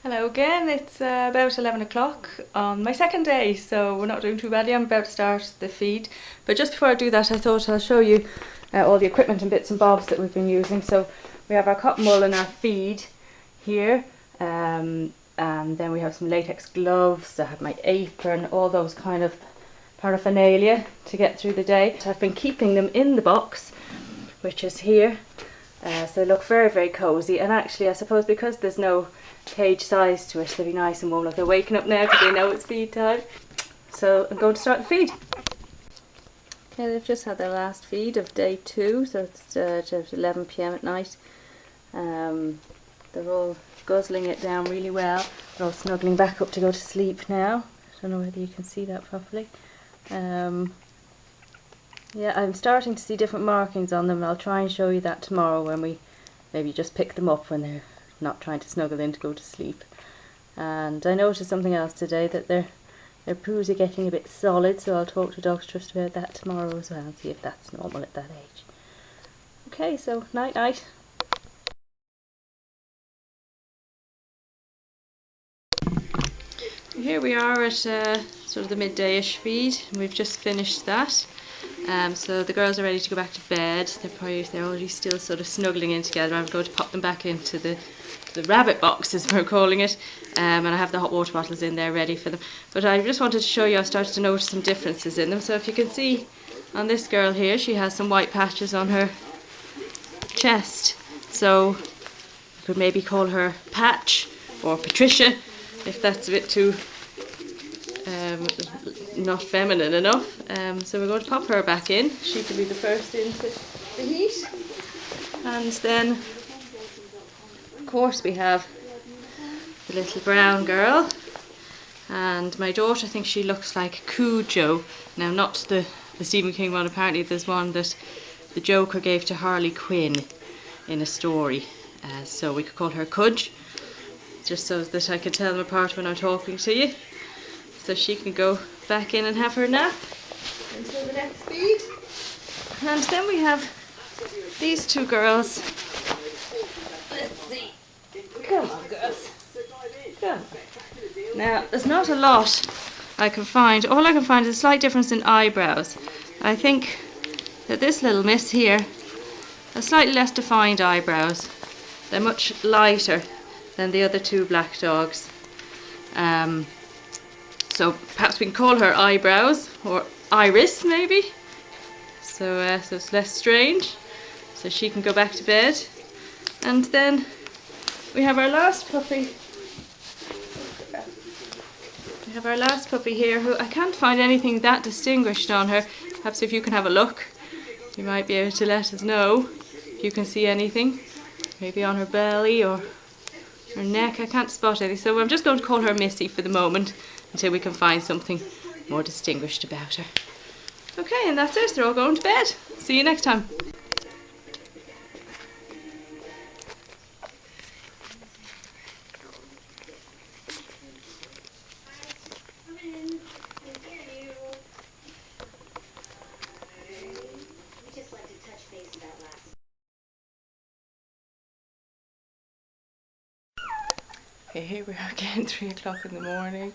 Hello again, it's about 11 o'clock on my second day, so we're not doing too badly. I'm about to start the feed, but just before I do that I thought I'll show you all the equipment and bits and bobs that we've been using. So we have our cotton wool and our feed here, and then we have some latex gloves. I have my apron, all those kind of paraphernalia to get through the day. So I've been keeping them in the box, which is here. So they look very, very cosy, and actually I suppose because there's no cage size to it, they'll be nice and warm. Like they're waking up now because they know it's feed time. So I'm going to start the feed. Yeah, they've just had their last feed of day 2, so it's just 11 p.m. at night. They're all guzzling it down really well. They're all snuggling back up to go to sleep now. I don't know whether you can see that properly. Yeah, I'm starting to see different markings on them. I'll try and show you that tomorrow when we maybe just pick them up when they're not trying to snuggle in to go to sleep. And I noticed something else today, that their poos are getting a bit solid, so I'll talk to Dr. Trust about that tomorrow as well and see if that's normal at that age. Okay, so night night. Here we are at sort of the midday-ish feed, and we've just finished that. So the girls are ready to go back to bed. They're already still sort of snuggling in together. I'm going to pop them back into the rabbit box, as we're calling it, and I have the hot water bottles in there ready for them. But I just wanted to show you, I started to notice some differences in them. So if you can see on this girl here, she has some white patches on her chest. So you could maybe call her Patch or Patricia, if that's a bit too not feminine enough. So we're going to pop her back in. She can be the first into the heat. And then, of course, we have the little brown girl. And my daughter thinks she looks like Cujo. Now, not the Stephen King one. Apparently there's one that the Joker gave to Harley Quinn in a story. So we could call her Cudge, just so that I can tell them apart when I'm talking to you. So she can go back in and have her nap until the next feed. And then we have these two girls. Let's see. Come on, girls. Come on. Now, there's not a lot I can find. All I can find is a slight difference in eyebrows. I think that this little miss here has slightly less defined eyebrows. They're much lighter than the other two black dogs. So perhaps we can call her Eyebrows, or Iris maybe. So it's less strange. So she can go back to bed. And then we have our last puppy. We have our last puppy here, who I can't find anything that distinguished on her. Perhaps if you can have a look, you might be able to let us know if you can see anything. Maybe on her belly or her neck. I can't spot anything. So I'm just going to call her Missy for the moment, until we can find something more distinguished about her. Okay, and that's it. They're all going to bed. See you next time. Okay, here we are again, 3 o'clock in the morning.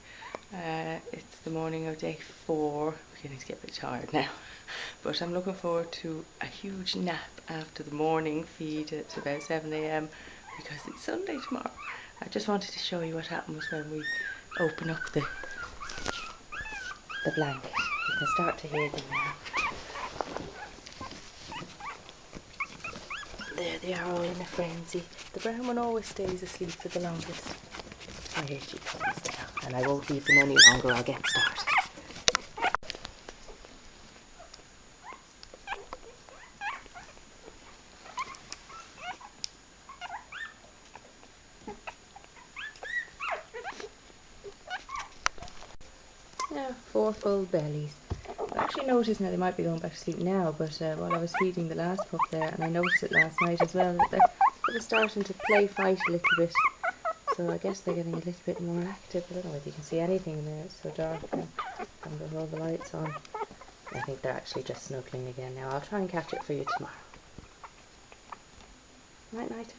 It's the morning of day 4. We're beginning to get a bit tired now. But I'm looking forward to a huge nap after the morning feed at about 7 a.m. because it's Sunday tomorrow. I just wanted to show you what happens when we open up the blanket. You can start to hear them now. There they are, all in a frenzy. The brown one always stays asleep for the longest. Oh, here she comes now, and I won't leave them any longer. I'll get started. Now, 4 full bellies. I actually noticed now they might be going back to sleep now, but while I was feeding the last pup there, and I noticed it last night as well, that they're sort of starting to play fight a little bit. So I guess they're getting a little bit more active. I don't know if you can see anything in there. It's so dark now. And with all the lights on. I think they're actually just snuggling again now. I'll try and catch it for you tomorrow. Night night.